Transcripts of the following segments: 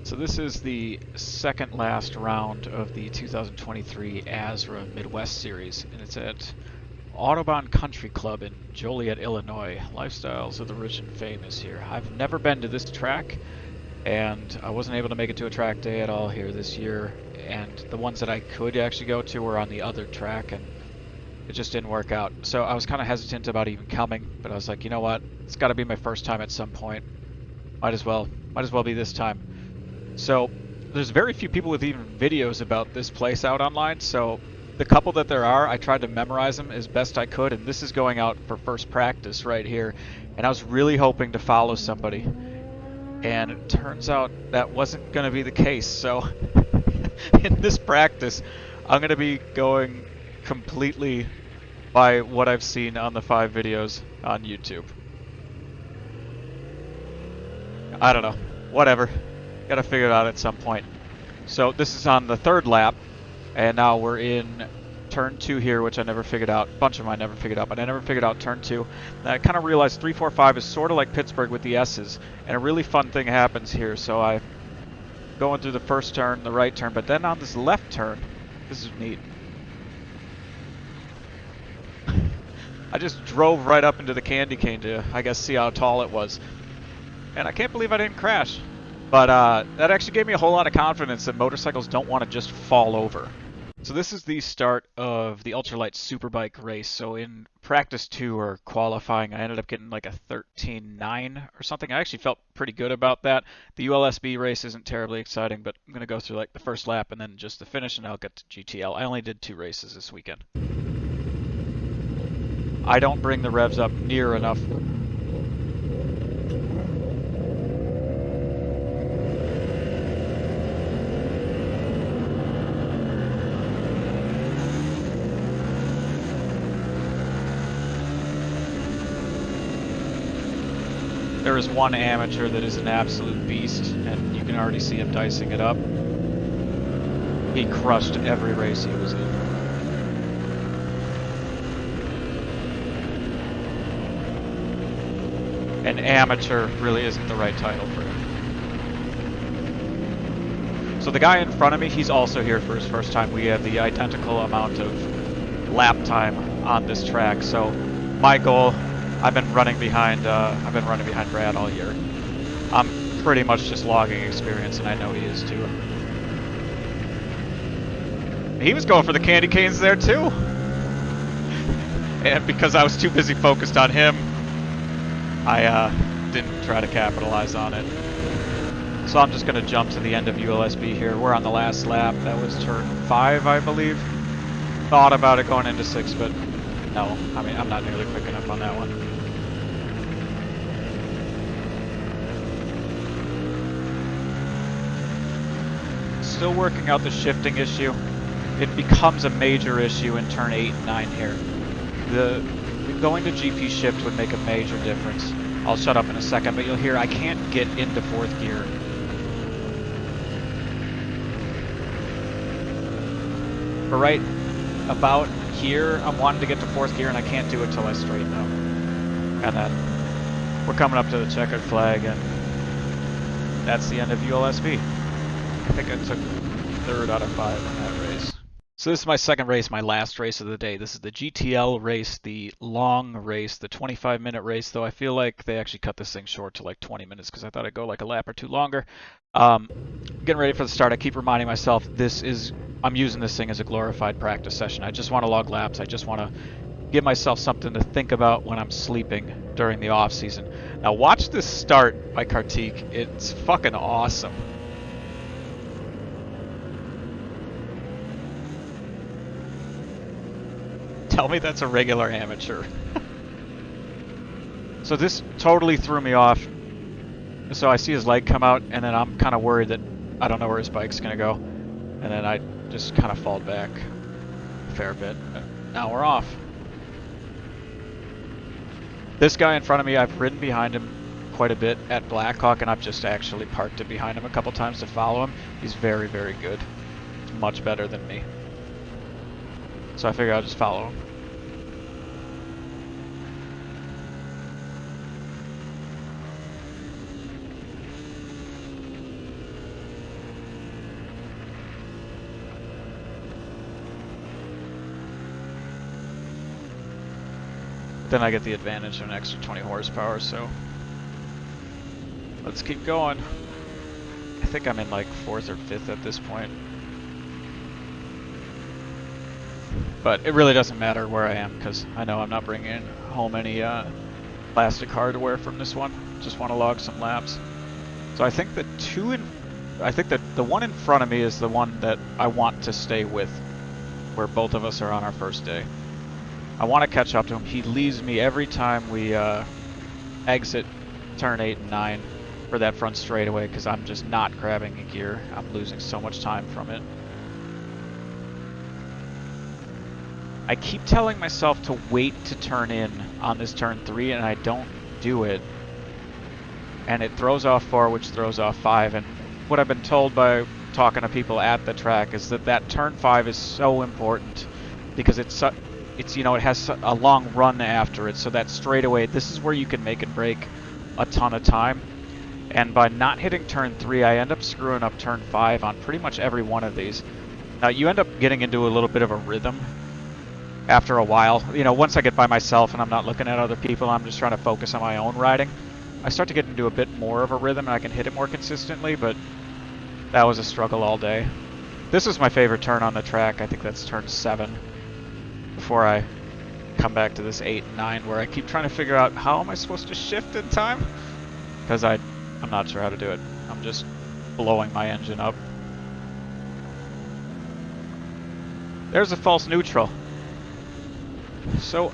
So this is the second last round of the 2023 ASRA Midwest Series, and it's at Autobahn Country Club in Joliet, Illinois. Lifestyles of the rich and famous here. I've never been to this track, and I wasn't able to make it to a track day at all here this year, and the ones that I could actually go to were on the other track, and it just didn't work out. So I was kind of hesitant about even coming, but I was like, you know what, it's got to be my first time at some point. Might as well be this time. So there's very few people with even videos about this place out online, so the couple that there are, I tried to memorize them as best I could, and this is going out for first practice right here, and I was really hoping to follow somebody, and it turns out that wasn't going to be the case. So in this practice, I'm going to be going completely by what I've seen on the 5 videos on YouTube. I don't know, whatever. Gotta figure it out at some point. So this is on the 3rd lap, and now we're in turn 2 here, which I never figured out. A bunch of them I never figured out, but I never figured out turn 2. And I kind of realized 3, 4, 5 is sort of like Pittsburgh with the S's, and a really fun thing happens here. So I'm going through the first turn, the right turn, but then on this left turn, this is neat. I just drove right up into the candy cane to, I guess, see how tall it was. And I can't believe I didn't crash. But that actually gave me a whole lot of confidence that motorcycles don't want to just fall over. So this is the start of the Ultralight Superbike race. So in practice 2 or qualifying, I ended up getting like a 13.9 or something. I actually felt pretty good about that. The ULSB race isn't terribly exciting, but I'm going to go through like the first lap and then just the finish, and I'll get to GTL. I only did 2 races this weekend. I don't bring the revs up near enough. There is one amateur that is an absolute beast, and you can already see him dicing it up. He crushed every race he was in. An amateur really isn't the right title for him. So the guy in front of me, he's also here for his first time. We have the identical amount of lap time on this track. So my goal, I've been running behind Brad all year. I'm pretty much just logging experience, and I know he is too. He was going for the candy canes there too. And because I was too busy focused on him, I didn't try to capitalize on it. So I'm just going to jump to the end of ULSB here. We're on the last lap. That was turn 5, I believe. Thought about it going into 6, but no. I mean, I'm not nearly quick enough on that one. Still working out the shifting issue. It becomes a major issue in turn 8 and 9 here. Going to GP shift would make a major difference. I'll shut up in a second, but you'll hear I can't get into 4th gear. But right about here, I'm wanting to get to 4th gear, and I can't do it till I straighten up. And then we're coming up to the checkered flag, and that's the end of ULSB. I think I took 3rd out of 5 in that race. So this is my second race, my last race of the day. This is the GTL race, the long race, the 25-minute race, though I feel like they actually cut this thing short to like 20 minutes because I thought I'd go like a lap or 2 longer. Getting ready for the start, I keep reminding myself I'm using this thing as a glorified practice session. I just want to log laps. I just want to give myself something to think about when I'm sleeping during the off-season. Now watch this start by Kartik. It's fucking awesome. Tell me that's a regular amateur. So this totally threw me off. So I see his leg come out, and then I'm kind of worried that I don't know where his bike's going to go. And then I just kind of fall back a fair bit. But now we're off. This guy in front of me, I've ridden behind him quite a bit at Blackhawk, and I've just actually parked it behind him a couple times to follow him. He's very, very good. He's much better than me. So I figure I'll just follow him. then I get the advantage of an extra 20 horsepower, so let's keep going. I think I'm in like 4th or 5th at this point. But it really doesn't matter where I am, because I know I'm not bringing home any plastic hardware from this one. Just want to log some laps. So I think the the one in front of me is the one that I want to stay with, where both of us are on our first day. I want to catch up to him. He leaves me every time we exit turn 8 and 9 for that front straightaway, because I'm just not grabbing a gear. I'm losing so much time from it. I keep telling myself to wait to turn in on this turn 3, and I don't do it. And it throws off 4, which throws off 5. And what I've been told by talking to people at the track is that turn 5 is so important, because it's you know, it has a long run after it. So that straightaway, this is where you can make and break a ton of time. And by not hitting turn 3, I end up screwing up turn 5 on pretty much every one of these. Now you end up getting into a little bit of a rhythm after a while. You know, once I get by myself and I'm not looking at other people, I'm just trying to focus on my own riding, I start to get into a bit more of a rhythm and I can hit it more consistently, but that was a struggle all day. This is my favorite turn on the track. I think that's turn 7 before I come back to this 8 and 9, where I keep trying to figure out how am I supposed to shift in time, because I'm not sure how to do it. I'm just blowing my engine up. There's a false neutral. So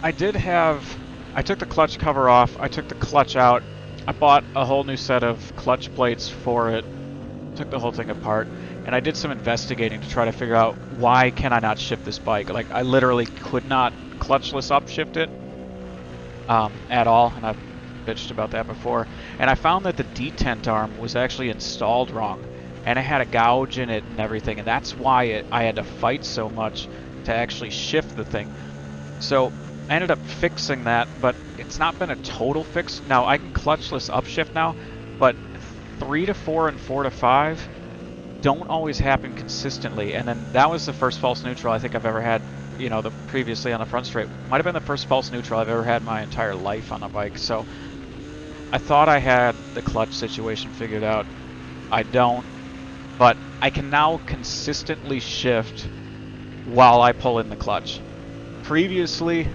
I took the clutch cover off, I took the clutch out, I bought a whole new set of clutch plates for it, took the whole thing apart, and I did some investigating to try to figure out why can I not shift this bike. Like, I literally could not clutchless upshift it at all, and I've bitched about that before. And I found that the detent arm was actually installed wrong, and it had a gouge in it and everything, and that's why I had to fight so much to actually shift the thing. So I ended up fixing that, but it's not been a total fix. Now I can clutchless upshift now, but 3 to 4 and 4 to 5 don't always happen consistently. And then that was the first false neutral I think I've ever had, you know, previously on the front straight. Might have been the first false neutral I've ever had in my entire life on a bike. So I thought I had the clutch situation figured out. I don't, but I can now consistently shift while I pull in the clutch. Previously,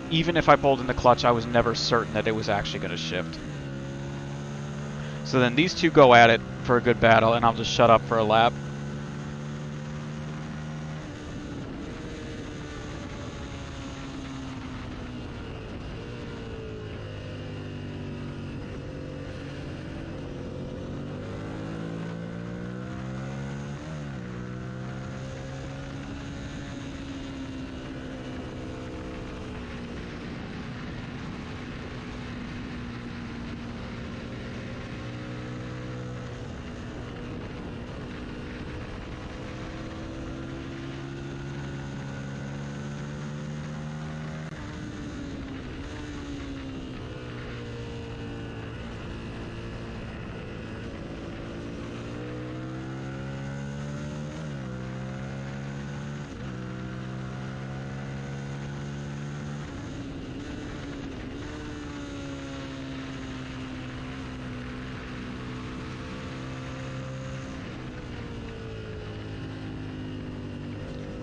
even if I pulled in the clutch, I was never certain that it was actually going to shift. So then these two go at it for a good battle, and I'll just shut up for a lap.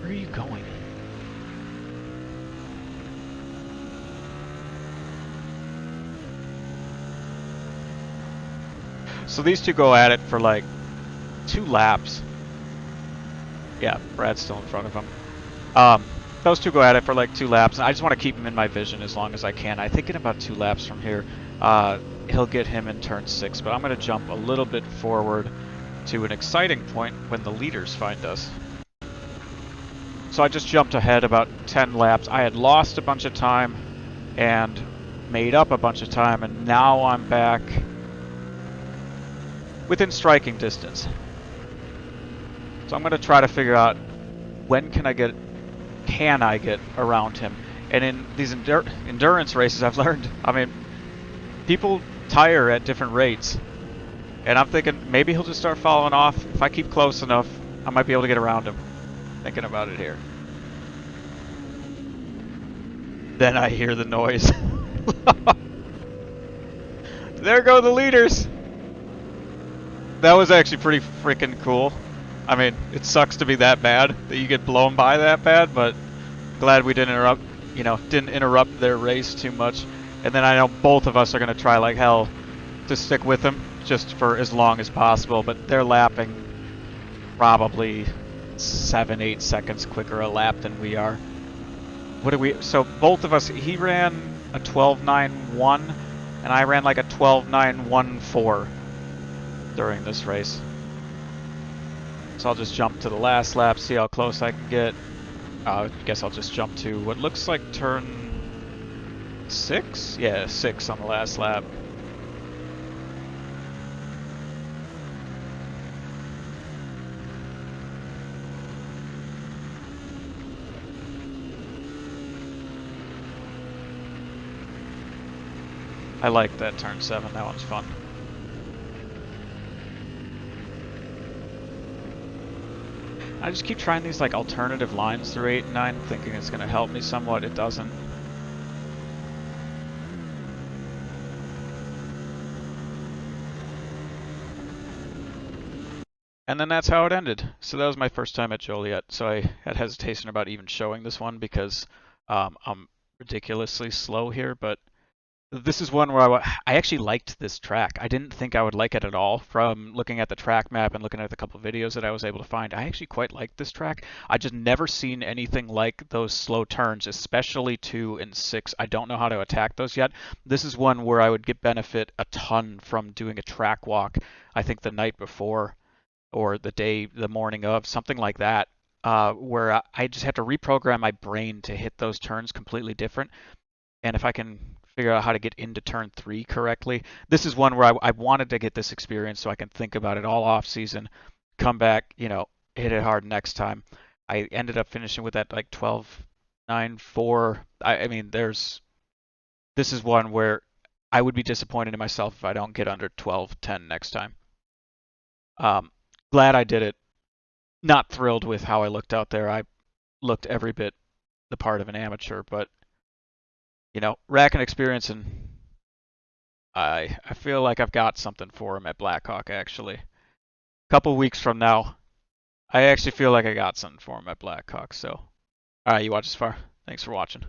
Where are you going? So these two go at it for like 2 laps. Yeah, Brad's still in front of him. Those two go at it for like 2 laps, and I just want to keep him in my vision as long as I can. I think in about 2 laps from here, he'll get him in turn 6, but I'm going to jump a little bit forward to an exciting point when the leaders find us. So I just jumped ahead about 10 laps. I had lost a bunch of time and made up a bunch of time, and now I'm back within striking distance. So I'm going to try to figure out when can I get around him. And in these endurance races, I've learned, I mean, people tire at different rates. And I'm thinking maybe he'll just start falling off. If I keep close enough, I might be able to get around him. Thinking about it here. then I hear the noise. There go the leaders. That was actually pretty freaking cool. I mean, it sucks to be that bad, that you get blown by that bad, but glad we didn't interrupt their race too much. And then I know both of us are going to try like hell to stick with them just for as long as possible, but they're lapping probably 7-8 seconds quicker a lap than we are. So both of us, he ran a 12.91 and I ran like a 12.914 during this race. So I'll just jump to the last lap, see how close I can get. I guess I'll just jump to what looks like turn 6? Yeah, 6 on the last lap. I like that turn 7, that one's fun. I just keep trying these like alternative lines through 8 and 9, thinking it's going to help me somewhat. It doesn't. And then that's how it ended. So that was my first time at Joliet. So I had hesitation about even showing this one because I'm ridiculously slow here, but this is one where I actually liked this track. I didn't think I would like it at all from looking at the track map and looking at the couple of videos that I was able to find. I actually quite liked this track. I just never seen anything like those slow turns, especially 2 and 6. I don't know how to attack those yet. This is one where I would get benefit a ton from doing a track walk, I think the night before or the morning of, something like that, where I just have to reprogram my brain to hit those turns completely different. And if I can figure out how to get into turn 3 correctly, this is one where I wanted to get this experience so I can think about it all off season, come back, hit it hard next time. I ended up finishing with that like 12.94. I mean, this is one where I would be disappointed in myself if I don't get under 12.10 next time. Glad I did it. Not thrilled with how I looked out there. I looked every bit the part of an amateur, but racking experience, and I feel like I've got something for him at Blackhawk, actually. A couple weeks from now, I actually feel like I got something for him at Blackhawk, so. Alright, you watched this far. Thanks for watching.